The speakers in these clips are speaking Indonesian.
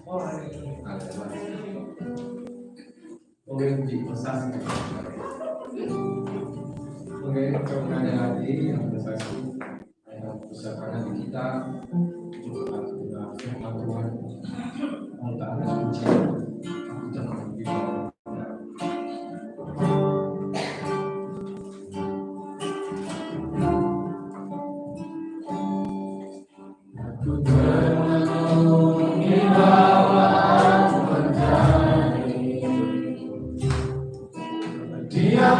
Oke, pesan. Oke, ada lagi yang bersaksi pusaka di kita juga firman Tuhan untuk anak suci aku jangan dibawa. Aku bermenung di bawah mentari, dia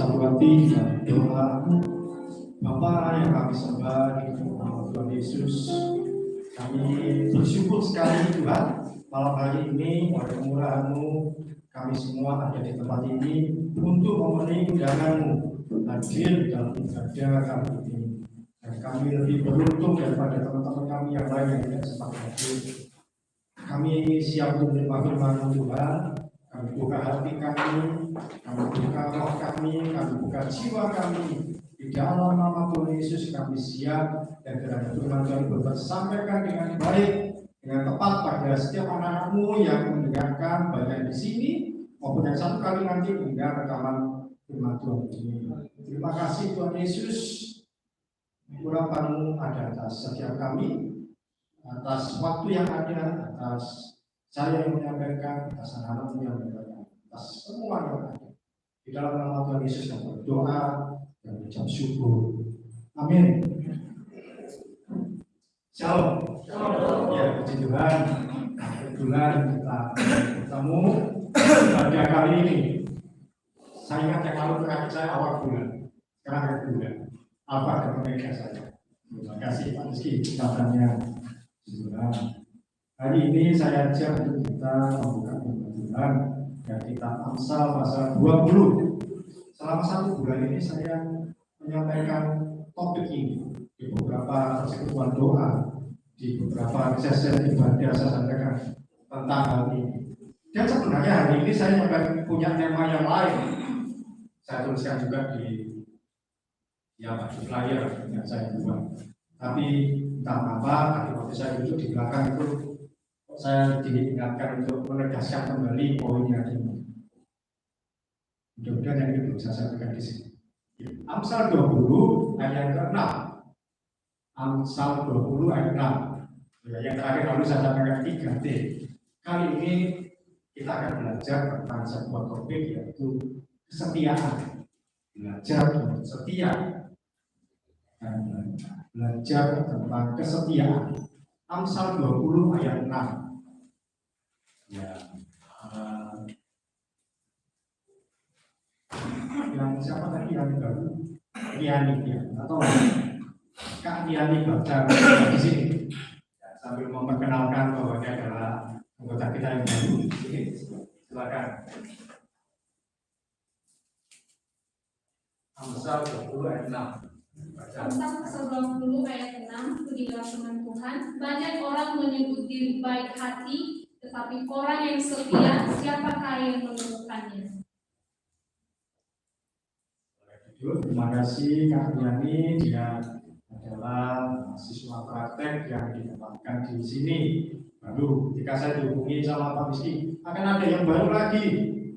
bersatu hati dan doa. Bapa yang kami sembah di nama Tuhan Yesus, kami bersyukur sekali Tuhan malam hari ini oleh kemurahan-Mu kami semua ada di tempat ini untuk memenuhi undangan-Mu hadir dalam ibadah kami ini. Dan kami lebih beruntung daripada teman-teman kami yang lain yang tidak sempat hadir. Kami siap untuk menerima firman Tuhan. Kami buka hati kami buka roh kami buka jiwa kami. Di dalam nama Tuhan Yesus kami siap dan kiranya firman Tuhan bersampaikan dengan baik, dengan tepat pada setiap anak-Mu yang mendengarkan baik di sini maupun yang satu kali nanti mendengar rekaman firman Tuhan ini. Terima kasih Tuhan Yesus, urapan-Mu ada atas setiap kami, atas waktu yang ada, atas saya yang menyampaikan, atas anak-anak-Mu yang menyampaikan, atas semua yang ada. Di dalam nama Tuhan Yesus yang berdoa dan ucap syukur. Amin. Shalom. Ya, puji Tuhan. Kebetulan kita bertemu pada kali ini. Saya ingat yang lalu terakhir saya awal bulan. Sekarang akhir bulan. Apa kemerdekaan saya? Terima kasih Pak Rizky katakannya. Tuhan. Hari ini saya ajak untuk kita membuka firman Tuhan dari kitab Amsal pasal 20. Selama 1 bulan ini saya menyampaikan topik ini di beberapa persekutuan doa, di beberapa sesi ibadah saya sampaikan tentang hal ini. Dan sebenarnya hari ini saya punya tema yang lain. Saya tuliskan juga di flyer yang saya buat. Tapi entah apa, waktu saya duduk di belakang itu saya diingatkan untuk menegaskan kembali poinnya ini. Mudah-mudahan yang itu bisa saya sampaikan di sini. Amsal 20 ayat ke-6. Amsal 20 ayat 6. Yang terakhir lalu saya sampaikan 3T. Kali ini kita akan belajar tentang sebuah topik yaitu kesetiaan. Belajar untuk setia. Dan belajar tentang kesetiaan. Amsal 20 ayat 6. Ya. Yang siapa tadi yang baru? Riani ya, atau Kak Riani baca di sini ya, sambil memperkenalkan bahwa dia adalah anggota kita yang baru. Silakan. Amsal 20 ayat 6. Amsal 20 ayat 6. Beginilah firman Tuhan. Banyak orang menyebut diri baik hati, tetapi orang yang setia, siapakah yang menemukannya? Terima kasih Kak Yani, dia adalah mahasiswa praktek yang ditempatkan di sini. Baru ketika saya dihubungi sama Pak Rizky, akan ada yang baru lagi.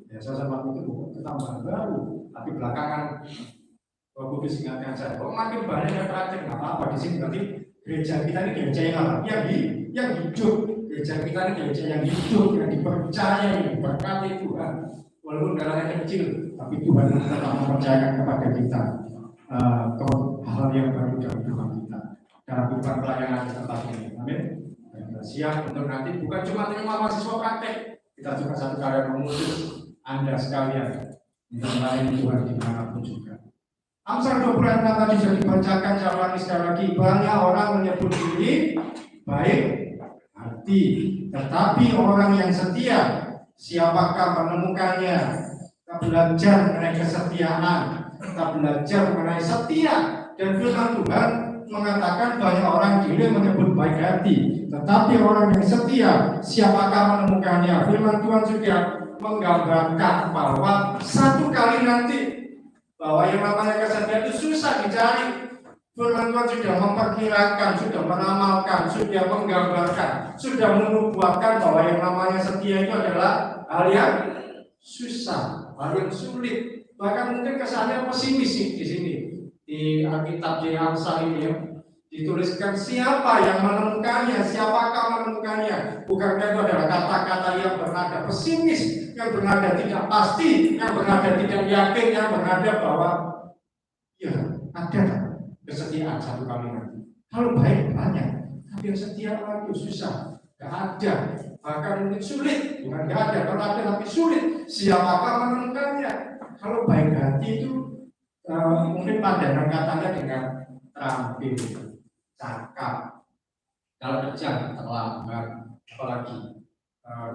Ya, saya sama itu bukan ketambahan baru, tapi belakangan Pak Kudus ingatkan saya, makin banyak yang praktek, nggak apa-apa di sini. Berarti gereja kita ini gereja yang hidup. Gereja kita ini gereja yang hidup, yang dipercaya, yang diberkati Tuhan. Walaupun darahnya kecil, tapi Tuhan tetap mempercayakan kepada kita hal yang baru dalam hidup kita. Karena bukan pelayanan di tempat ini. Amin. Kita siap untuk nanti bukan cuma terima mahasiswa praktek, kita juga satu kali mengutus Anda sekalian untuk melayani Tuhan dimanapun juga. Amsal 20 ayat tadi sudah dibacakan sekali lagi. Banyak orang menyebut diri baik hati, tetapi orang yang setia, siapakah menemukannya? Kita belajar mengenai kesetiaan, kita belajar mengenai setia. Dan firman Tuhan mengatakan banyak orang diri menyebut baik hati, tetapi orang yang setia, siapakah menemukannya? Firman Tuhan juga menggambarkan bahwa satu kali nanti bahwa yang namanya kesetiaan itu susah dicari. Firman Tuhan sudah memperkirakan, sudah meramalkan, sudah menggambarkan, sudah menubuatkan bahwa yang namanya setia itu adalah hal yang susah, hal yang sulit. Bahkan mungkin kesannya pesimis di sini di Alkitab di Amsal ini ya. Dituliskan siapa yang menemukannya, siapakah menemukannya. Bukankah itu adalah kata-kata yang bernada pesimis, yang bernada tidak pasti, yang bernada tidak yakin, yang bernada bahwa ya ada kesetiaan satu kali nanti. Kalau baik banyak, tapi yang setia itu susah, gak ada, bahkan mungkin sulit, bukan gak ada, kalau ada tapi sulit. Siapakah menemukannya? Kalau baik hati itu padankan katanya dengan terampil, cakap. Kalau kerja terlambat, apalagi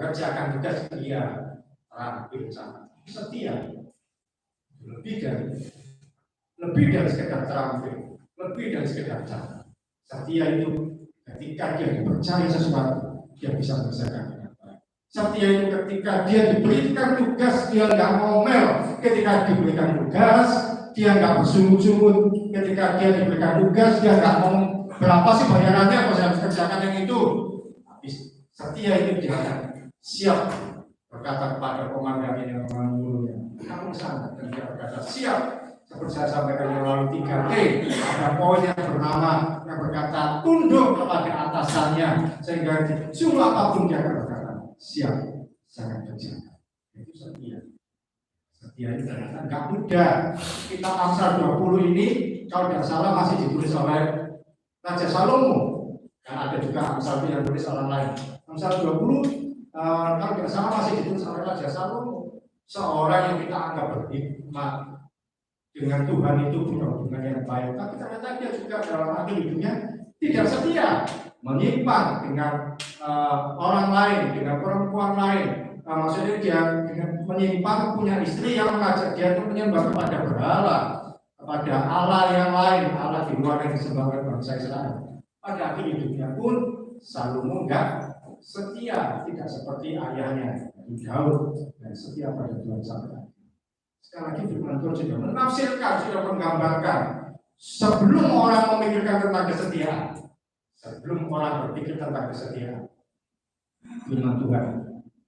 kerjakan tugas dia terampil, cakap, setia. Lebih dari sekedar terampil, lebih dari sekedar cakap. Setia itu ketika dia dipercaya sesuatu, dia bisa mengerjakan dengan baik. Setia itu ketika dia diberikan tugas, dia nggak ngomel. Ketika diberikan tugas, dia nggak bersungut-sungut. Ketika dia diberikan tugas, dia nggak ngomong berapa sih bayarannya, kalau saya harus kerjakan yang itu. Tapi setia itu dia akan siap berkata kepada komandan yang mengurunya, kamu sana, dan dia berkata siap. Seperti saya sampaikan yang lalu 3T, ada poin yang bernama yang berkata tunduk kepada atasannya, sehingga disuruh apapun dia akan berkata siap, sangat kerja. Itu setia. Setia itu ternyata nggak mudah. Kita Amsal 20 ini kalau tidak salah masih ditulis oleh Raja Salomo, dan ada juga Amsal yang ditulis orang lain. Amsal 20 kalau tidak salah masih ditulis oleh Raja Salomo, seorang yang kita anggap berhikmat. Dengan Tuhan itu punya hubungan yang baik, tapi ternyata dia juga dalam akhir hidupnya tidak setia, menyimpang dengan orang lain, dengan perempuan lain. Maksudnya dia dengan menyimpang punya istri yang mengajak dia untuk menyembah kepada berhala, kepada Allah yang lain, Allah di luar yang disembah oleh bangsa Israel. Pada akhir hidupnya pun Salomo enggak setia, tidak seperti ayahnya Daud, dan setia pada Tuhan sampai. Sekali lagi firman Tuhan sudah menafsirkan, sudah menggambarkan. Sebelum orang memikirkan tentang kesetiaan, sebelum orang berpikir tentang kesetiaan, firman Tuhan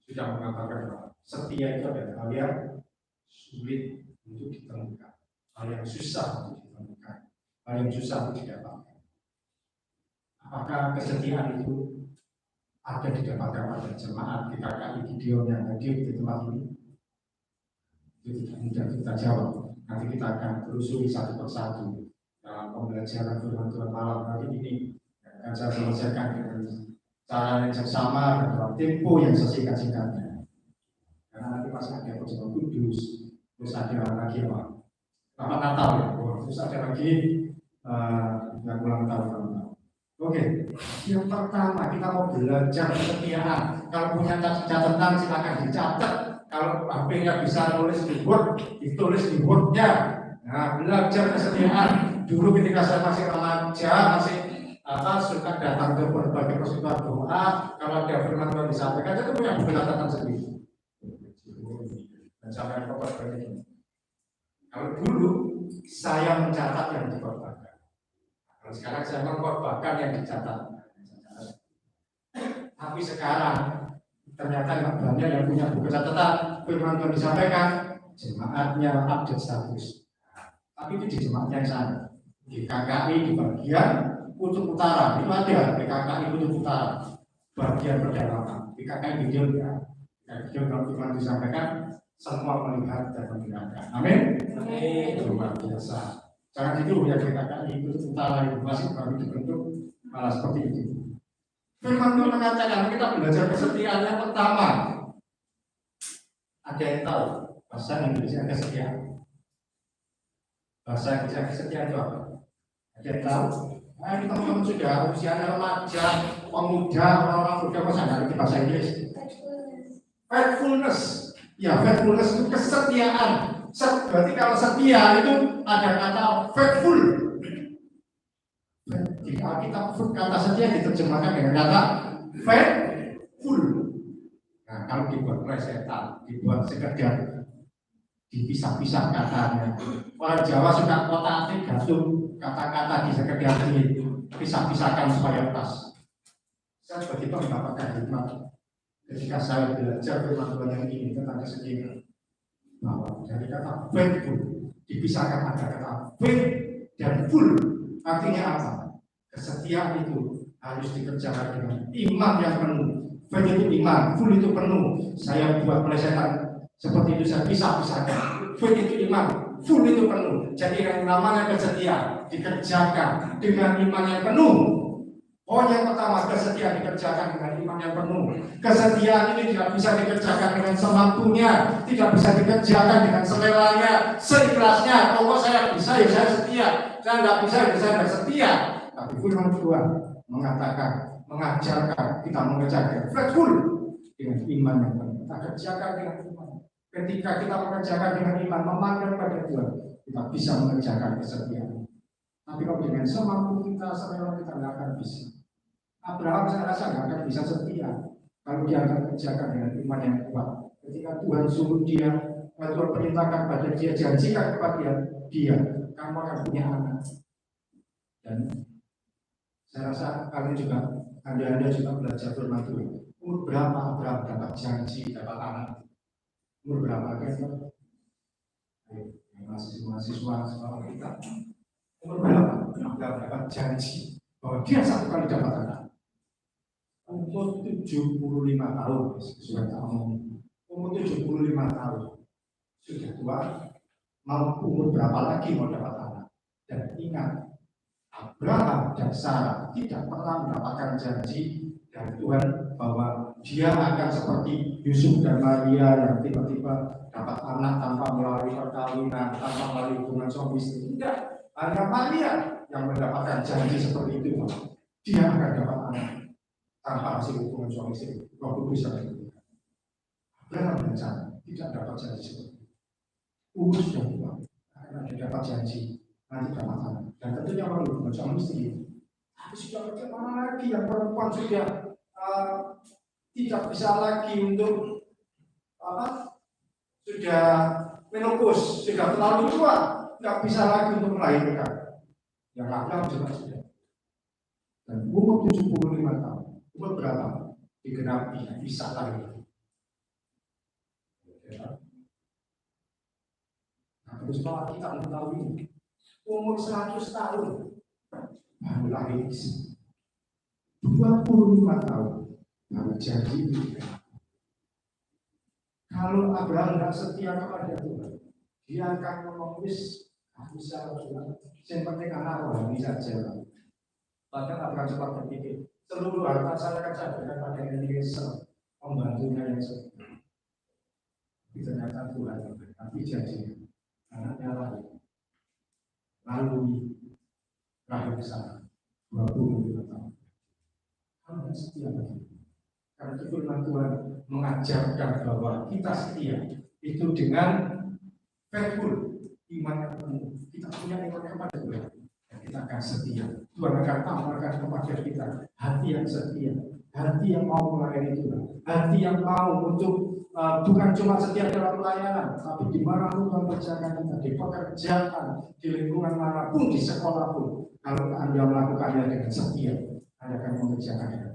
sudah menggambarkan bahwa setia itu adalah hal yang sulit untuk ditemukan, hal yang susah untuk ditemukan, hal yang susah untuk didapatkan. Apakah kesetiaan itu ada didapatkan pada jemaat di KKI Gideon yang hadir di tempat ini? Itu tidak mudah kita jawab. Nanti kita akan telusuri satu persatu dalam pembelajaran firman Tuhan malam hari ini. Akan saya selesaikan dengan cara yang seksama dan dalam tempo yang sesingkat-singkatnya. Karena nanti masih ada perjamuan kudus, terus ada lagi apa? Selamat Natal ya, terus ada lagi yang ulang tahun. Oke, yang pertama kita mau belajar kesetiaan. Kalau punya catatan silakan dicatat. Kalau HP-nya bisa nulis di Word, ditulis di Word-nya. Nah, belajar kesetiaan. Dulu ketika saya masih remaja, masih suka datang ke berbagai persekutuan doa. Kalau ada firman Tuhan disampaikan, saya punya buku catatan sendiri. Dan sampai ke ini. Kalau dulu saya mencatat yang dikorbankan. Kalau sekarang saya mengkorbankan yang dicatat. Tapi sekarang ternyata nggak banyak yang punya buku catatan firman Tuhan disampaikan, jemaatnya update status. Tapi itu di jemaat yang sana, di KKI di bagian kutub utara itu ada, di KKI kutub utara bagian pedalaman, di KKI Gideon ya. Gideon kalau firman disampaikan semua melihat dan mendengarkan. Amin. Itu luar biasa. Jangan itu ya di KKI kutub utara itu masih baru dibentuk malah seperti itu. Firman Tuhan mengatakan kita belajar kesetiaan yang pertama. Ada yang tahu bahasa Indonesia kesetiaan? Bahasa Indonesia kesetiaan itu apa? Ada yang tahu? Nah, ini teman-teman sudah usianya remaja, pemuda, orang-orang muda masa nggak ngerti bahasa Inggris? Faithfulness. Ya, faithfulness itu kesetiaan. Berarti kalau setia itu ada kata faithful. Di Alkitab kata setia diterjemahkan dengan kata faithful. Nah, kalau dibuat plesetan, dibuat sekedar dipisah-pisah katanya. Orang Jawa suka kotak-atik gantung kata-kata di sekedar dipisah-pisahkan supaya pas. Saya sebagai mendapatkan hikmat ketika saya belajar firman Tuhan yang ini tentang kesetiaan, bahwa dari kata faithful dipisahkan ada kata faith dan full. Artinya apa? Kesetiaan itu harus dikerjakan dengan iman yang penuh. Faith itu iman, full itu penuh. Saya buat plesetan seperti itu, saya pisah-pisahkan. Faith itu iman, full itu penuh. Jadi yang namanya kesetiaan dikerjakan dengan iman yang penuh. Oh, yang pertama, kesetiaan dikerjakan dengan iman yang penuh. Kesetiaan ini tidak bisa dikerjakan dengan semampunya, tidak bisa dikerjakan dengan selelanya, seikhlasnya. Pokok saya bisa hidup saya setia, saya nggak bisa hidup saya nggak setia. Tapi firman Tuhan mengatakan, mengajarkan kita mengerjakan faithful dengan iman yang benar. Kita kerjakan dengan iman. Ketika kita mengerjakan dengan iman, memandang pada Tuhan, kita bisa mengerjakan kesetiaan. Tapi kalau dengan semampu kita, semua kita nggak akan bisa. Abraham saya rasa nggak akan bisa setia kalau dia akan kerjakan dengan iman yang kuat. Ketika Tuhan suruh dia, Tuhan perintahkan pada dia, janjikan kepada dia, kamu akan punya anak. Dan saya rasa kalian juga, anda juga belajar firman Tuhan. Umur berapa Abraham dapat janji, dapat anak? Umur berapa kan? Mahasiswa sekolah kita. Umur berapa Abraham dapat janji bahwa dia satu kali dapat anak? Umur 75 tahun, sudah tahu. Umur 75 tahun sudah tua, mau umur berapa lagi mau dapat anak? Dan ingat, Abraham dan Sarah tidak pernah mendapatkan janji dari Tuhan bahwa dia akan seperti Yusuf dan Maria yang tiba-tiba dapat anak tanpa melalui perkawinan, tanpa melalui hubungan suami istri. Tidak, hanya Maria yang mendapatkan janji seperti itu. Dia akan dapat anak tanpa hasil hubungan suami istri. Roh Kudus yang diberikan. Abraham dan Sarah tidak dapat janji seperti itu. Umur sudah tua, karena dia dapat janji nanti dapat anak. Dan tentunya melalui hubungan suami istri. Tapi sudah bagaimana lagi yang perempuan sudah tidak bisa lagi untuk sudah menopause, sudah terlalu tua, tidak bisa lagi untuk melahirkan. Yang Abraham juga sudah. Dan umur 75 tahun, umur berapa? Digenapi, bisa lahir. Nah, terus kalau kita mengetahui umur 100 tahun baru lahir 25 tahun baru janji itu. Kalau Abraham tidak setia kepada Tuhan, dia akan mengemis bisa yang penting anak rohani saja. Bahkan Abraham sempat berpikir, seluruh harta saya akan saya berikan pada Eliezer, pembantunya yang setia. Tapi ternyata Tuhan tapi janji anaknya lalu lahir ke sana 25 tahun. Kamu setia lagi. Karena itu firman Tuhan mengajarkan bahwa kita setia itu dengan faithful, iman yang penuh. Kita punya iman kepada Tuhan dan kita akan setia. Tuhan akan tambahkan kepada kita hati yang setia, hati yang mau melayani Tuhan, hati yang mau untuk bukan cuma setia dalam pelayanan, tapi di mana Tuhan percayakan kita, di pekerjaan, di lingkungan manapun, di sekolah pun. Kalau Anda melakukannya dengan setia, Anda akan mengerjakannya.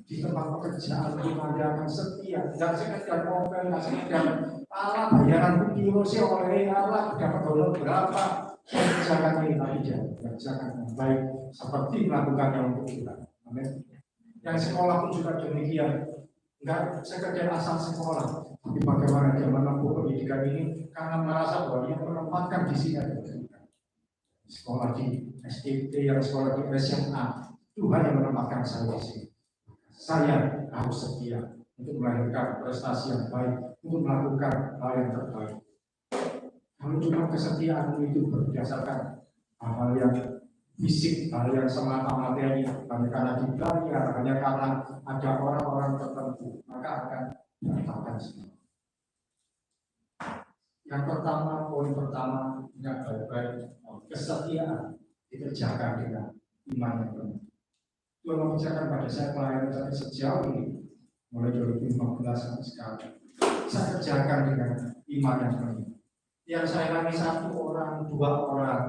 Di tempat pekerjaan pun Anda akan setia. Tidak sekedar mobil, tidak sekedar Allah bayaran kilosi oleh Allah dapat honor berapa. Saya kerjakan ini, tapi jangan kerjakan yang baik seperti melakukannya untuk kita. Amin. Yang sekolah pun juga demikian. Enggak sekedar asal sekolah, tapi bagaimana dia menempuh pendidikan ini karena merasa bahwa dia menempatkan di sini ada sekolah di STT, yang sekolah di SMA, Tuhan yang menempatkan saya di sini. Saya harus setia untuk melahirkan prestasi yang baik, untuk melakukan hal yang terbaik. Kalau cuma kesetiaan itu berdasarkan hal yang fisik, hal yang semata materi, hanya karena dibayar, hanya karena ada orang-orang tertentu, maka akan berantakan semua. Yang pertama, poin pertama, ingat baik-baik, kesetiaan dikerjakan dengan iman yang penuh. Tuhan mengerjakan pada saya pelayanan saya sejauh ini, mulai 2015 sampai sekarang, saya kerjakan dengan iman yang penuh. Yang saya layani satu orang, dua orang,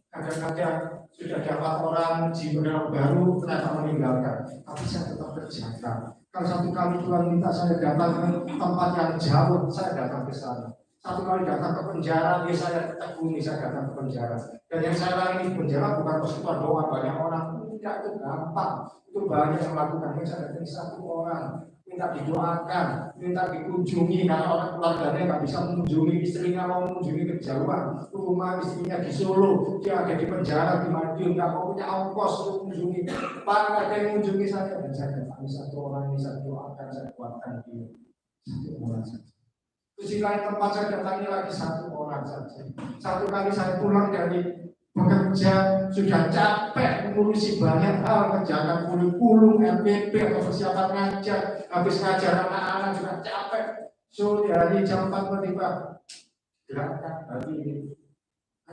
kadang-kadang sudah dapat orang jiwa baru ternyata meninggalkan, tapi saya tetap kerjakan. Kalau satu kali Tuhan minta saya datang ke tempat yang jauh, saya datang ke sana. Satu kali datang ke penjara, saya tekuni, saya datang ke penjara. Dan yang saya layani di penjara bukan persekutuan doa banyak orang, tidak, itu gampang, itu banyak yang melakukan. Yang saya datang satu orang, minta didoakan, minta dikunjungi karena orang keluarganya nggak bisa mengunjungi, istrinya mau mengunjungi kejauhan, rumah istrinya di Solo, dia ada di penjara di Madiun, nggak mau punya ongkos untuk mengunjungi. Pak, ada yang mengunjungi saya dan saya datang satu orang ini, saya doakan, saya kuatkan dia satu orang saja. Terus di lain tempat saya datangi lagi satu orang saja. Satu kali saya pulang dari bekerja sudah capek mengurusi banyak hal, kerjakan kurikulum, LPP atau persiapan ngajar, habis ngajar anak-anak juga capek. So dari jam 4 tiba gerakan hari ini.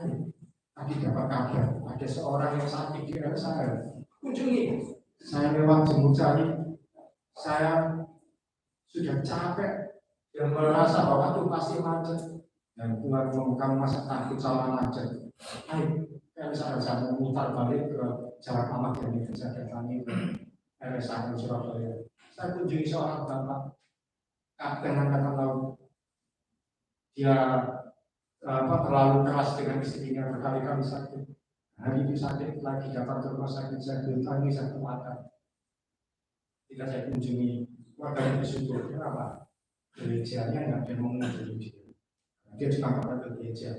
Ayo, tadi dapat kabar ada seorang yang sakit di daerah saya. Kunjungi. Saya lewat jemput cari. Saya sudah capek dan merasa bahwa itu pasti macet. Dan Tuhan ngomong kamu masa takut sama macet. Ayo, kan saya memutar balik ke jalan amat yang saya datangi ke RSA Surabaya. Saya kunjungi seorang bapak Kapten Angkatan Laut. Dia terlalu keras dengan istrinya, berkali-kali sakit. Hari itu sakit lagi datang ke rumah sakit, saya datangi satu mata. Tidak saya kunjungi, warga bersyukur. Kenapa? Gerejanya nggak ada yang mengunjungi dia. Dia cuma pernah ke gereja.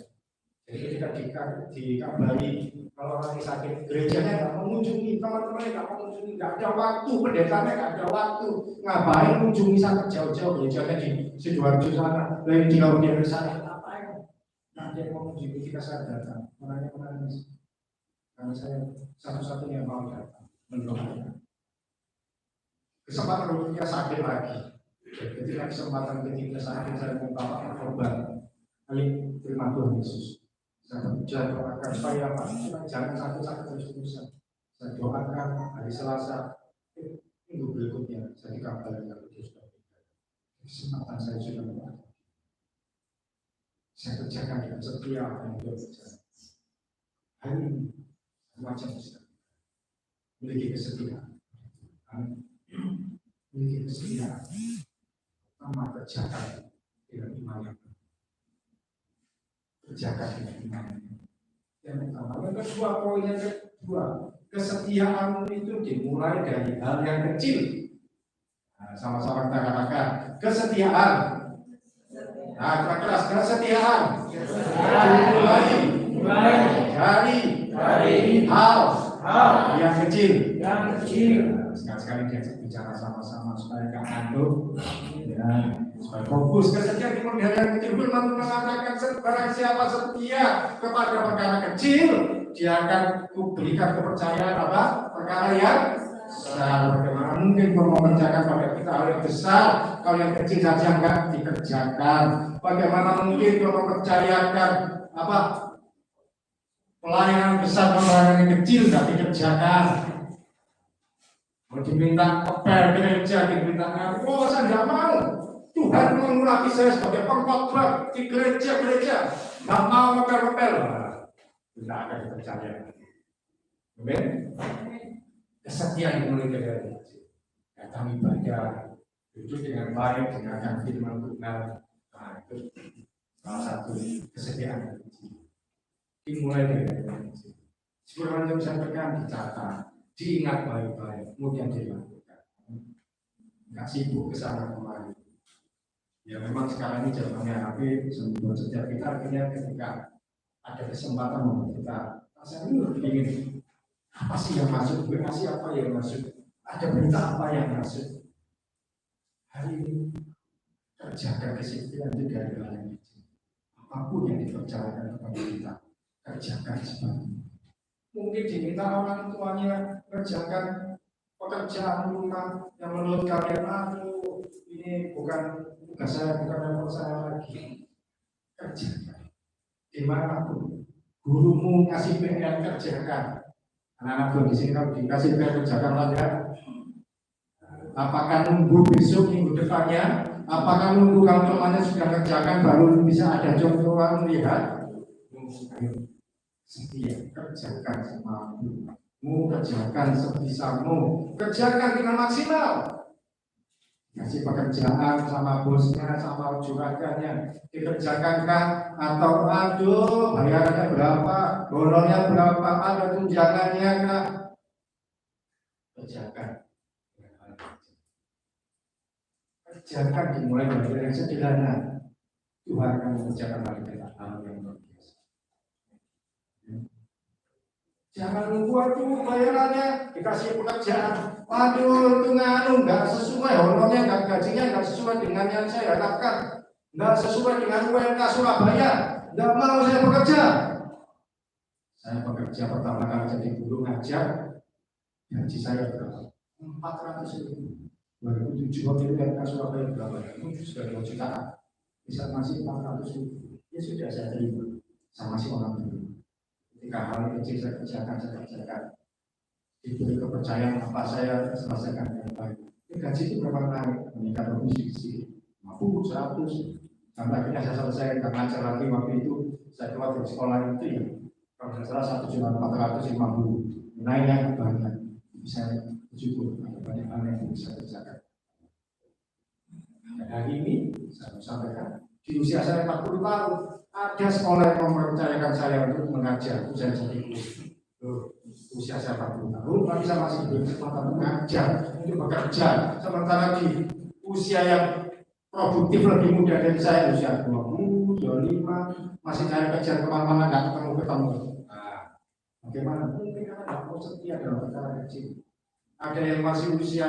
Jadi ketika dikabari kalau orang sakit, gerejanya nggak mengunjungi, teman-temannya nggak mengunjungi, nggak ada waktu, pendetanya nggak ada waktu. Ngapain mengunjungi sampai jauh-jauh gerejanya di Sidoarjo sana, lain di Kabupaten sana, ngapain? Nah, dia mau mengunjungi ketika saya datang, orangnya menangis. Karena saya satu-satunya mau datang mendoakan. Kesempatan berikutnya sakit lagi. Ketika kesempatan ketiga sakit saya mau bawa korban. Ayo terima Tuhan Yesus. Saya doakan supaya apa? Jangan sakit-sakit terus-terusan. Saya doakan hari Selasa minggu berikutnya saya dikabarkan kalau dia sudah meninggal. Kesempatan saya sudah mendapat. Saya kerjakan dengan setia apa yang dia kerjakan. Hari ini macam sudah memiliki kesetiaan. Memiliki kesetiaan. Pertama kerjakan dengan iman yang benar. Kerjakan dengan iman yang pertama. Yang kedua, poin yang kedua, kesetiaan itu dimulai dari hal yang kecil. Nah, sama-sama kita katakan kesetiaan. Nah, keras kesetiaan. Dimulai dari hal yang kecil. Sekali-sekali dia bicara sama-sama supaya nggak ngantuk, ya, supaya fokus. Kesetiaan dimulai dari yang kecil. Firman mengatakan barang siapa setia kepada perkara kecil, dia akan kuberikan kepercayaan apa? Perkara yang besar. Bagaimana mungkin kau mengerjakan pada kita hal yang besar, kalau yang kecil saja enggak dikerjakan? Bagaimana mungkin kau mempercayakan apa? Pelayanan besar pelayanan yang kecil enggak dikerjakan? Mau diminta kepel gereja, diminta ngaku, oh saya tidak mau. Tuhan mengurapi saya sebagai pengkhotbah di gereja-gereja, nggak mau kepel-kepel. Tidak akan dipercaya. Amin. Kesetiaan dimulai dari datang ibadah, duduk dengan baik, dengarkan firman Tuhan. Nah, itu salah satu kesetiaan. Dimulai dari sebelum saya sampaikan dicatat, diingat baik-baik, kemudian dilakukan. Nggak sibuk kesana kemari. Ya memang sekarang ini zamannya HP, semua setiap kita akhirnya ketika ada kesempatan untuk kita rasanya ingin apa sih yang masuk, kasih apa yang masuk, ada berita apa yang masuk. Hari ini kerjakan kesetiaan itu dari hal yang kecil. Apapun yang dipercayakan kepada kita, kerjakan sebagainya. Mungkin diminta orang tuanya kerjakan pekerjaan rumah yang menurut kalian ini bukan tugas saya, bukan level saya lagi. Kerjakan dimanapun. Gurumu ngasih PR kerjakan. Anak-anak di sini kalau dikasih PR kerjakan saja. Apakah nunggu besok minggu depannya? Apakah nunggu kalau temannya sudah kerjakan baru bisa ada contohan lihat? Setia, kerjakan semampumu, kerjakan sebisamu, kerjakan dengan maksimal. Kasih pekerjaan sama bosnya, sama juragannya, dikerjakankah atau aduh bayarannya berapa, honornya berapa, ada tunjangannya kah? Kerjakan. Kerjakan dimulai dari yang sederhana. Tuhan akan mengerjakan hal yang luar biasa. Jangan nunggu aduh bayarannya dikasih pekerjaan, waduh itu nggak sesuai, honornya nggak, gajinya nggak sesuai dengan yang saya harapkan. nggak sesuai dengan UMK Surabaya, nggak mau saya bekerja. Saya bekerja pertama kali jadi guru ngajar, gaji saya berapa? 400.000. 2007 waktu itu UMK Surabaya berapa? Itu sudah 2 jutaan. Bisa masih 400.000. Ya sudah saya terima. Sama si orang dulu. Ketika hal kecil saya kerjakan. Diberi kepercayaan apa saya selesaikan dengan baik. Gaji itu berapa naik? Meningkat sedikit. 50, 100. Sampai akhirnya saya selesai dan ngajar lagi waktu itu. Saya keluar dari sekolah itu ya, kalau saya salah 1.450. Naiknya banyak. Saya bersyukur ada banyak hal yang bisa kerjakan. Dan hari ini saya mau sampaikan di usia saya 40 tahun ada sekolah yang mempercayakan saya untuk mengajar. Saya jadi guru. Usia saya 40 tahun, tapi saya masih berkesempatan mengajar untuk bekerja. Sementara di usia yang produktif lebih muda dari saya, usia 20, 25, masih cari kerja kemana-mana nggak ketemu. Nah, bagaimana? Mungkin karena nggak mau setia dalam perkara kecil. Ada yang masih usia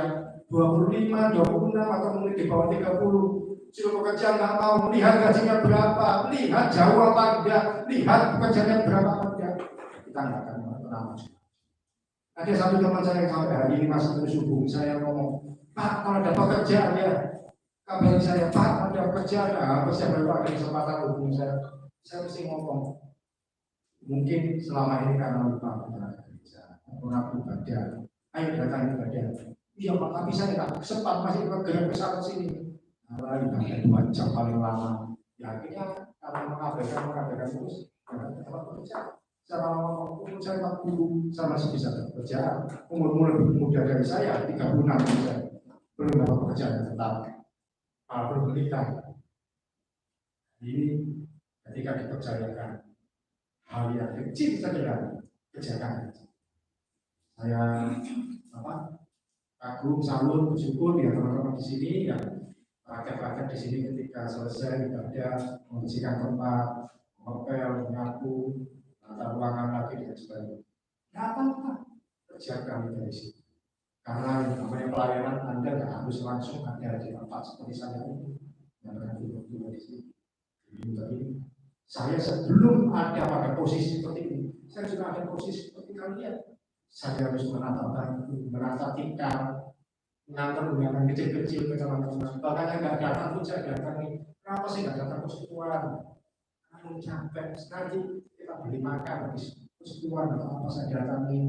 25, 26 atau mungkin di bawah 30, suruh bekerja nggak mau, lihat gajinya berapa, lihat jauh apa enggak, lihat pekerjaannya berapa apa enggak. Kita nggak akan pernah maju. Ada satu teman saya yang sampai hari ini masih terus hubungi saya ngomong, Pak, kalau ada pekerjaan ya, kabari saya, Pak, ada pekerjaan, apa saya baru ada kesempatan hubungi saya mesti ngomong. Mungkin selama ini karena lupa berangkat kerja, orang ibadah, ayo datang ibadah. Iya Pak, tapi saya nggak sempat masih bergerak ke sana sini. Nah, ibadah 2 jam paling lama. Ya akhirnya karena mengabaikan terus, ya tetap bekerja. Saya umur saya 40, saya masih bisa bekerja. Umur lebih muda dari saya, 36 saya belum dapat pekerjaan yang tetap. Belum menikah. Ini ketika dipercayakan hal yang kecil saja kerjakan. Saya kagum, salut, bersyukur ya teman-teman di sini yang rakyat-rakyat di sini ketika selesai ibadah membersihkan tempat, ngepel, menyapu, tata ruangan lagi dan sebagainya. Nggak apa-apa, kerjakan dari sini. Karena yang namanya pelayanan Anda nggak harus langsung ada di tempat seperti saya ini yang berada di sini. Jadi saya sebelum ada pada posisi seperti ini, saya sudah ada posisi seperti kalian. Saya harus menata bangku, menata tikar, mengantar undangan kecil-kecil ke teman-teman. Bahkan yang nggak datang pun saya datangi. Kenapa sih nggak datang persekutuan? Aku capek. Nanti kita beli makan habis persekutuan atau apa saya datangi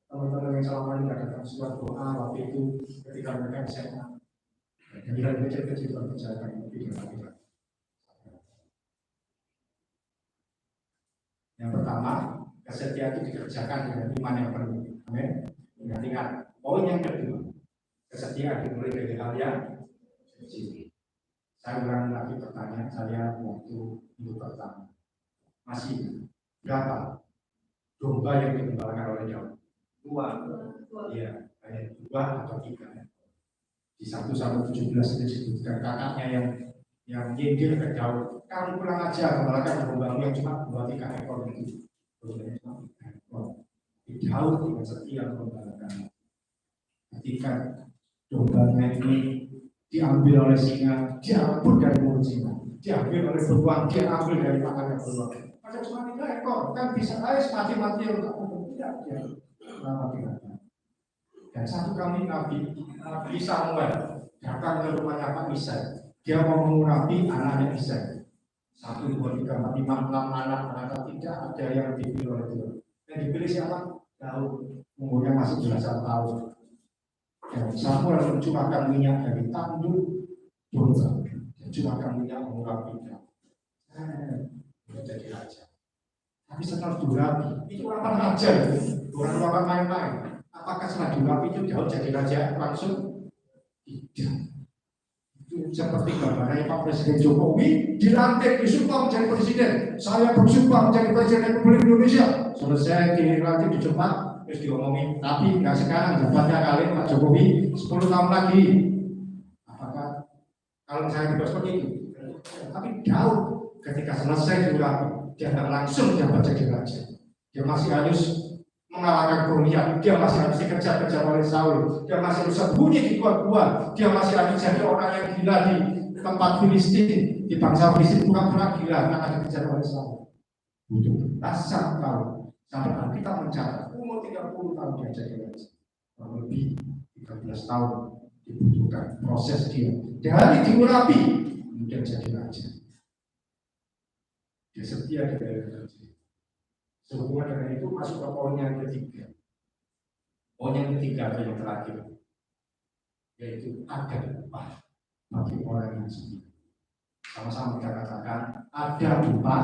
teman-teman yang selama ini nggak datang persekutuan doa waktu itu ketika mereka SMA. Jadi hal kecil-kecil terpercayakan lebih dengan. Yang pertama, kesetiaan itu dikerjakan dengan iman yang penuh. Amin. Ingat, poin yang kedua, kesetiaan dimulai dari hal yang kecil. Saya ulangi lagi pertanyaan saya waktu minggu pertama. Masih berapa domba yang digembalakan oleh Daud? 2. Iya, hanya 2 atau 3. Di 1 Samuel 17 disebutkan kakaknya yang nyindir ke Daud, kamu pulang aja gembalakan domba yang cuma 2-3 ekor itu. Daud dengan setia membalakan. Ketika dombanya ini diambil oleh singa, diambil dari mulut singa, diambil oleh beruang, diambil dari tangannya beruang. Ada cuma 3 ekor, kan bisa mati-mati untuk umum. Tidak, dia mati-mati. Dan satu kali Nabi Samuel datang ke rumahnya Pak Isai. Dia mau mengurapi anaknya Isai. 1, 2, 3, 4, 5, 6 anak, ternyata tidak ada yang dipilih oleh Tuhan. Yang dipilih siapa? Daud, umurnya masih belasan tahun. Dan Samuel mencurahkan minyak dari tanduk domba, mencurahkan minyak mengurapinya. Menjadi raja. Tapi setelah diurapi, itu orang raja, orang main-main. Apakah setelah diurapi itu Daud jadi raja langsung? Tidak. Itu seperti gambarnya Pak Presiden Jokowi dilantik, disumpah menjadi presiden. Saya bersumpah menjadi presiden Republik Indonesia. Selesai dilantik di Jumat, terus diomongin. Tapi nggak sekarang, jabatnya kali Pak Jokowi 10 tahun lagi. Apakah kalau saya tidak seperti itu? Tapi Daud ketika selesai diurapi, dia nggak langsung jabat jadi raja. Dia masih harus mengalahkan Goliat, dia masih harus dikejar-kejar oleh Saul, dia masih harus sembunyi di gua-gua, dia masih harus jadi orang yang gila di tempat Filistin, di bangsa Filistin pura-pura gila karena dikejar oleh Saul. Butuh belasan tahun sampai kita mencatat umur 30 tahun dia jadi raja. Lebih 13 tahun dibutuhkan proses dia dari diurapi kemudian jadi raja. Dia setia di dalam raja. Sehubungan dengan itu masuk ke poin yang ketiga. Poin yang ketiga atau yang terakhir, yaitu ada upah bagi orang yang setia. Sama-sama kita katakan ada upah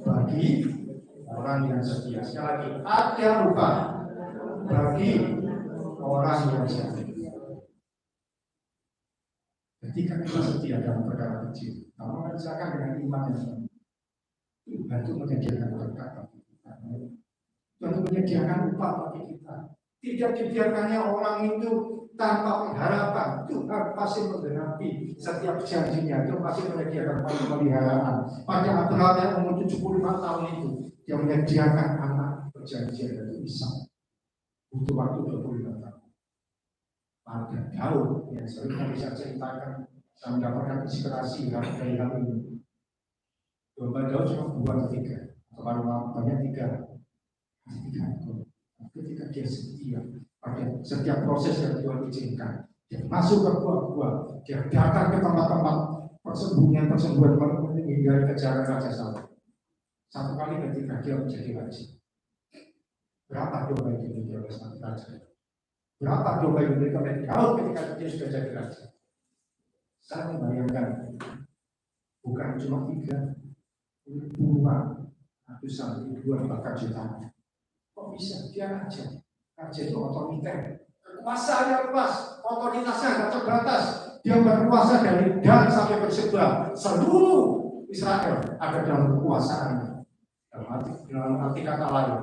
bagi orang yang setia. Sekali lagi, ada upah bagi orang yang setia. Ketika kita setia dalam perkara kecil, kalau mengerjakan dengan iman yang benar, Tuhan itu menyediakan berkat bagi kita. Tuhan itu menyediakan upah bagi kita. Tidak dibiarkannya orang itu tanpa pengharapan. Tuhan pasti menggenapi setiap janjinya. Tuhan pasti menyediakan pemeliharaan. Pada Abraham yang umur 75 tahun itu, dia menyediakan anak perjanjian dari Ishak. Butuh waktu 25 tahun. Pada Daud yang sering kali saya ceritakan, saya mendapatkan inspirasi dari hal ini. Domba Daud cuma 2 atau 3, atau paling banyak 3 ekor. Ketika dia setia pada setiap proses yang Tuhan izinkan, dia masuk ke gua-gua, dia datang ke tempat-tempat persembunyian menghindari kejaran Raja Saul. Satu kali ketika dia menjadi raja, berapa domba yang dimiliki oleh sang raja? Berapa domba yang dimiliki oleh Daud ketika dia sudah jadi raja? Saya membayangkan bukan cuma 3, puluhan, ratusan, ribuan, bahkan jutaan. Kok bisa? Dia raja. Raja itu otoriter. Kekuasaannya luas, otoritasnya tidak terbatas. Dia berkuasa dari Dan sampai Berseba. Seluruh Israel ada dalam kekuasaannya. Dalam arti kata lain,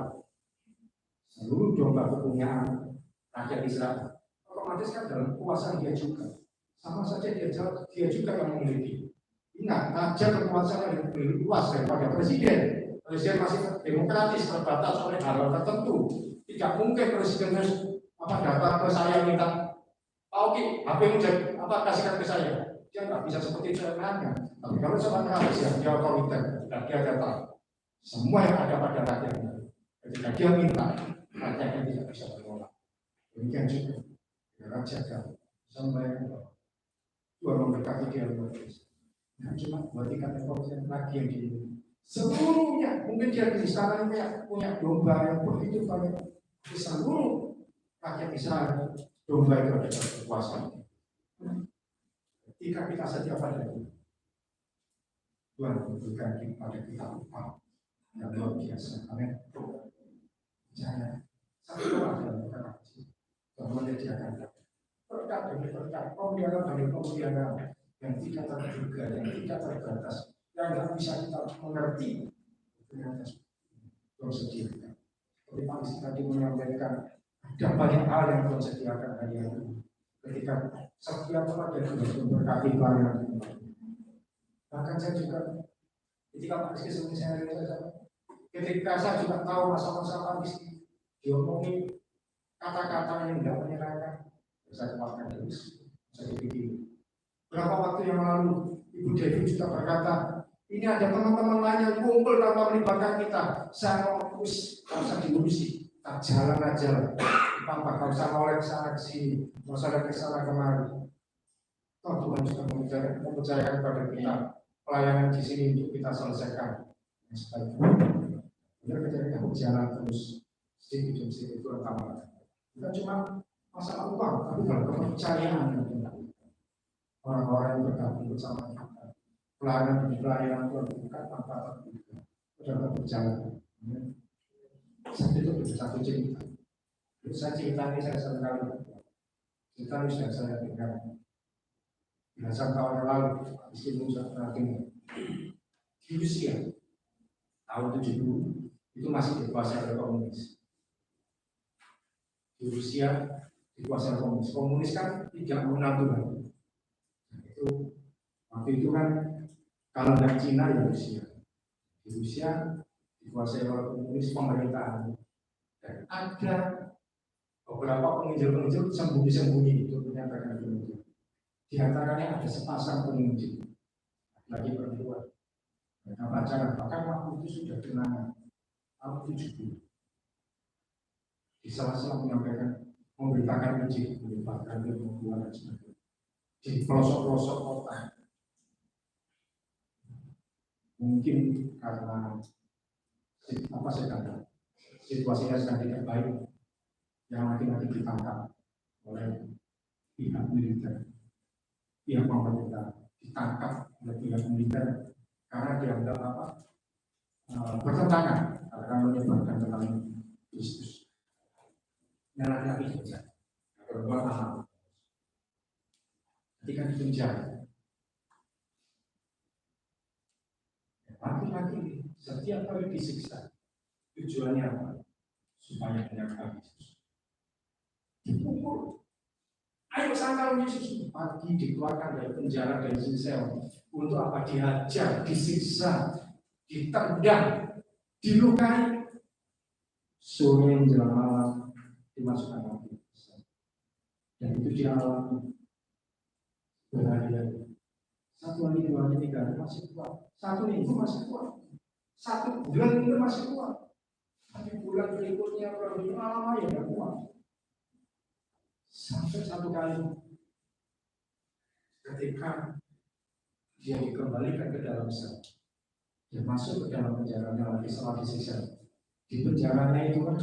seluruh domba kepunyaan rakyat Israel otomatis kan dalam kekuasaan dia juga. Sama saja dia juga yang memiliki. Ingat, raja kekuasaan yang lebih luas daripada presiden. Presiden masih demokratis, terbatas oleh hal tertentu. Tidak mungkin presiden datang ke saya minta, oke, HP-mu kasihkan ke saya. Dia nggak bisa seperti itu sebenarnya. Tapi kalau sama raja, dia otoriter, dan dia datang. Semua yang ada pada rakyatnya. Ketika dia minta, rakyatnya tidak bisa menolak. Demikian juga, raja kan sampai Tuhan memberkati dia luar biasa. Nah, cuma buat ikan ekor lagi yang di seluruhnya, mungkin dia di istananya punya domba yang begitu banyak. Di seluruh rakyat Israel, domba itu ada dalam kekuasaan. Ketika kita setia pada itu, Tuhan memberikan kepada kita upah yang luar biasa. Amin. Jangan satu orang dalam perkara kecil, Tuhan menyediakan berkat demi berkat, pemeliharaan demi pemeliharaan yang tidak terduga, yang tidak terbatas, yang tidak bisa kita mengerti. Ternyata Tuhan sediakan. Seperti Pak Isi tadi menyampaikan, ada banyak hal yang Tuhan sediakan hari ini. Ketika setiap pada Tuhan berkati pelayanan kita. Bahkan saya juga, ketika Pak Isi sebelum saya ketika saya juga tahu masa-masa Pak Isi diomongin kata-kata yang tidak menyenangkan, saya keluarkan terus, saya pikir. Berapa waktu yang lalu Ibu Devi juga berkata, ini ada teman-teman lain yang kumpul tanpa melibatkan kita. Saya mau urus, kalau usah diurusi, tak jalan aja. Tanpa kalau usah oleh kesana kesini, kalau usah ke sana kemari. Oh, Tuhan juga mempercayakan kepada kita pelayanan di sini untuk kita selesaikan. Biar kita berjalan terus, sedikit demi sedikit Tuhan tambah. Bukan cuma masalah uang, tapi dalam kepercayaan. Orang-orang yang bergabung bersama kita, pelayanan Tuhan bukan tanpa terbuka, sudah berjalan. Saya itu satu cerita. Saya cerita ini saya sering kali. Cerita ini sudah saya dengar. Belasan tahun yang lalu, meskipun sudah pernah dengar. Di Rusia, tahun 70 itu masih dikuasai oleh komunis. Di Rusia dikuasai oleh komunis. Komunis kan tidak mengenal Tuhan. Itu waktu itu kan kalau dari Cina ya Rusia. Di Rusia dikuasai oleh komunis pemerintahan. Dan ada beberapa penginjil-penginjil sembunyi-sembunyi itu menyampaikan itu. Di antaranya ada sepasang pengunjung, lagi perempuan. Mereka pacaran, bahkan waktu itu sudah tunangan, tahun 70. Di salah-salah menyampaikan, memberitakan Injil, memberitakan perempuan dan sebagainya. Di pelosok-pelosok kota. Mungkin karena situasinya sedang tidak baik, yang laki-laki ditangkap oleh pihak militer, pihak pemerintah ditangkap oleh pihak militer karena dianggap bertentangan karena menyebarkan tentang Kristus. Yang laki-laki saja, perempuan anak. Ketika dipenjara, laki-laki setiap kali disiksa, tujuannya apa? Supaya menyangkal Yesus. Dipukul. Ayo sangkal Yesus. Pagi dikeluarkan dari penjara dan sel. Untuk apa? Dihajar, disiksa, ditendang, dilukai. Sore menjelang malam dimasukkan lagi. Dan itu dialami berhari-hari. 1 hari, 2 hari, 3 hari masih kuat. 1 minggu masih kuat. 1 bulan itu masih kuat. Tapi bulan berikutnya lama ya tidak kuat. Sampai 1 kali ketika dia dikembalikan ke dalam sel, dia masuk ke dalam penjaranya lagi setelah disiksa. Di penjaranya itu kan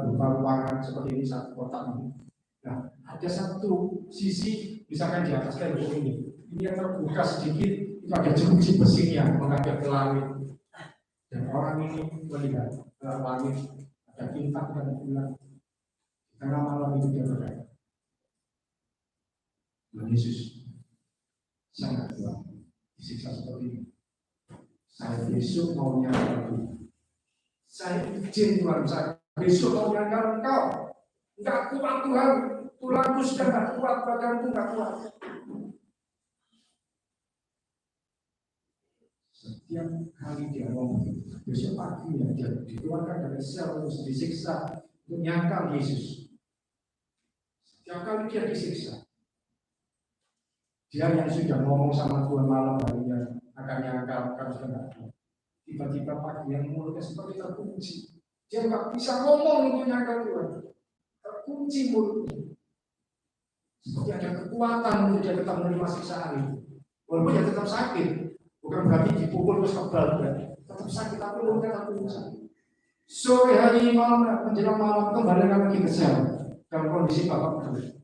berupa ruangan seperti ini, satu kotak ini. Nah, ada satu sisi misalkan di atas tembok ini yang terbuka sedikit, itu ada jeruji besi yang menghadap ke langit. Dan orang ini melihat ke langit, ada bintang dan bulan. Di tengah malam itu dia berkata, Tuhan Yesus, saya nggak kuat disiksa seperti ini. Saya besok mau nyangkal Tuhan. Saya izin Tuhan, saya besok mau nyangkal Engkau. Nggak kuat Tuhan, tulangku sudah nggak kuat, badanku nggak kuat. Setiap kali dia ngomong, besok paginya dia dikeluarkan dari sel untuk disiksa, untuk nyangkal Yesus. Setiap kali dia disiksa, dia yang sudah ngomong sama Tuhan malam harinya akan nyangkal, akan sudah tiba-tiba pagi yang mulutnya seperti terkunci. Dia nggak bisa ngomong untuk nyangkal Tuhan, terkunci mulutnya. Seperti ada kekuatan untuk dia tetap menerima siksaan itu. Walaupun dia tetap sakit. Bukan berarti dipukul terus kebal, tetap sakit, tapi mulutnya terkunci. Sore hari malam menjelang malam kembali lagi ke sel dalam kondisi babak belur.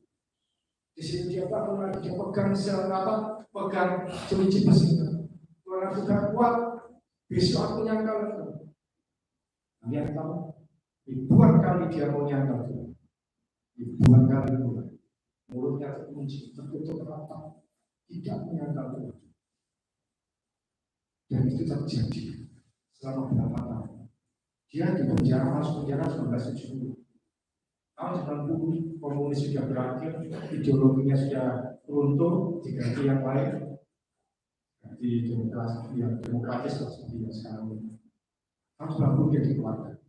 Di sini dia bangun lagi, dia pegang sel pegang jeruji besi. Kalau aku gak kuat, besok aku nyangkal itu. Lihat tahu, ribuan kali dia mau nyangkal itu, ribuan kali mulutnya terkunci, tertutup rapat, tidak menyangkal itu. Dan itu terjadi selama berapa tahun. Dia di penjara, masuk penjara 1970. Tahun 90 komunis sudah berakhir, ideologinya sudah runtuh, diganti yang lain, ganti demokratis lah seperti yang sekarang ini. Tahun 90 dia dikeluarkan.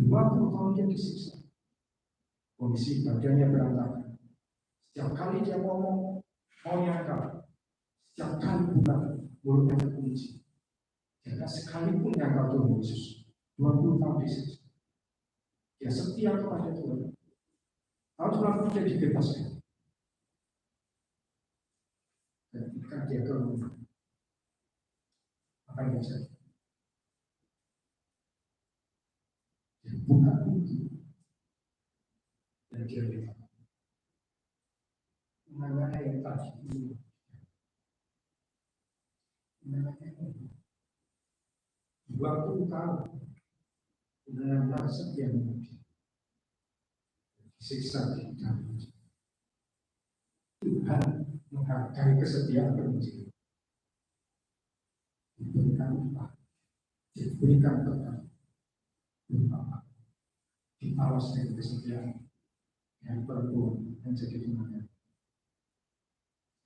20 tahun dia disiksa. Kondisi badannya berantakan. Setiap kali dia ngomong, mau nyangkal. Setiap kali bukan mulutnya terkunci. Tidak sekalipun nyangkal Tuhan Yesus. 20 tahun disiksa. Dia setia kepada Tuhan. Tahun 90 dia dibebaskan. Dan ketika dia ke rumah, apa yang terjadi? Dia buka pintu. Dan dia lihat. Mana yang tadi ini? 20 tahun dengan rasa yang disiksa di dalam Tuhan menghargai kesetiaan penunjuk. Diberikan apa? Diberikan berkat. Dibalas dengan kesetiaan yang perempuan yang jadi tunangan.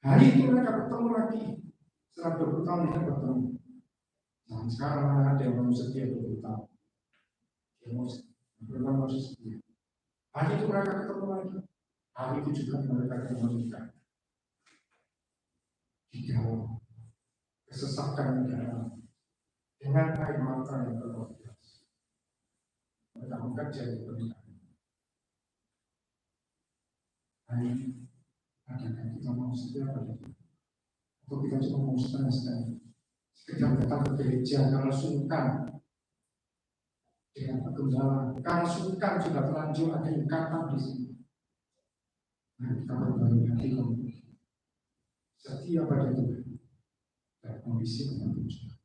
Hari itu mereka bertemu lagi. Setelah 20 tahun mereka bertemu. Nah, sekarang ada yang mau setia 20 tahun. Dia mau setia. Hari itu mereka ketemu lagi. Hari itu juga mereka akan menikah di dalam kesesakan di dalam dengan air mata yang luar biasa. Mereka bekerja di pernikahan. Hari adakah kita mau setia pada Tuhan? Atau kita cuma mau setengah-setengah? Sekedar datang ke gereja kalau sungkan dengan penggembala, kalau sungkan sudah terlanjur ada ikatan di sini. Nah, kita berbalik hati setia pada Tuhan dan kondisi apapun juga.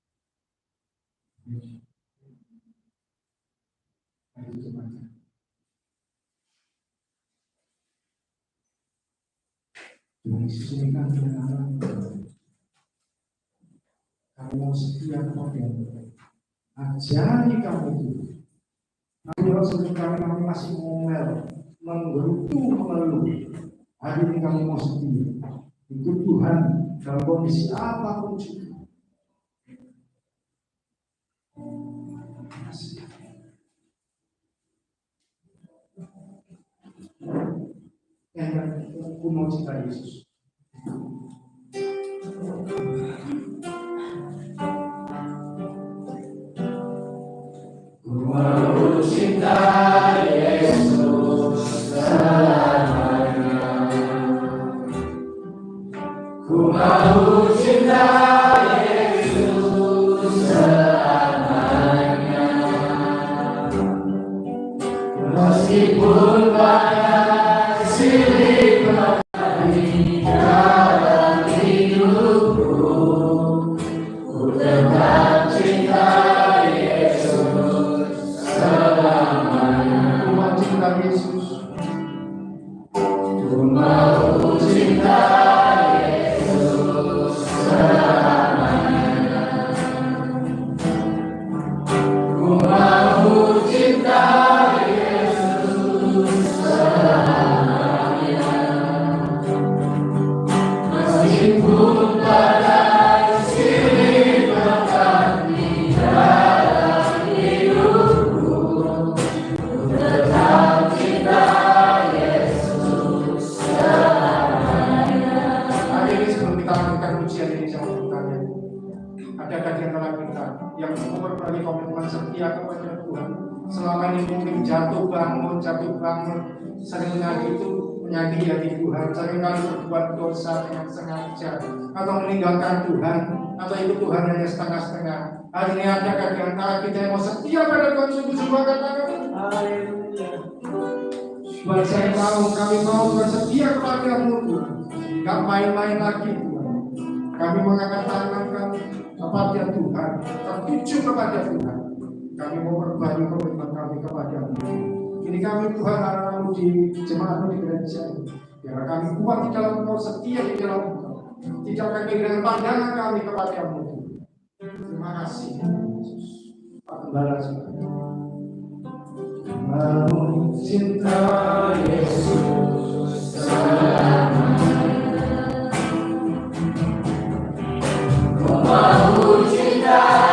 Nah, itu teman-teman. Tuhan Yesus ini kan dengan kamu mau setia kepada Tuhan. Ajari kamu itu. Kalau sebenarnya kami masih ngomel, menggerutu, mengeluh, hari ini kami mau setia. Ikut Tuhan dalam kondisi apapun juga. Yang aku mau cinta Yesus. Ku mau cinta Yesus selamanya. Ku mau cinta Yesus selamanya. Meskipun banyak silih berkali dalam hidupku, ku tetap cinta Yesus selamanya. Ku mau cinta Yesus. Ku mau cinta Yesus selamanya. Ku mau cinta Yesus selamanya. Meskipun badai silih berkali dalam hidupku, ku tetap cinta Yesus selamanya. Hari ini sebelum kita lakukan ujian ini sama bertanya, adakah di antara kita yang mau berbagi komitmen setia kepada Tuhan? Selama ini mungkin jatuh bangun, sering menyakiti hati Tuhan, sering kali berbuat dosa dengan sengaja, atau meninggalkan Tuhan, atau ikut Tuhan hanya setengah-setengah. Hari ini adakah di antara kita yang mau setia pada Tuhan sungguh-sungguh? Katakan, haleluya. Buat saya kami mau Tuhan setia kepada-Mu Tuhan. Gak main-main lagi Tuhan. Kami mengangkat tangan kami kepada Tuhan, tertuju kepada Tuhan. Kami mau berbagi komitmen kami kepada-Mu. Ini kami Tuhan anak-Mu di jemaat-Mu di gereja. Biar kami kuat di dalam Engkau, setia di dalam Engkau. Tidak kami dengan pandangan kami kepada-Mu. Terima kasih Yesus. Pak Gembala mau cinta Yesus selamanya. Ku mau cinta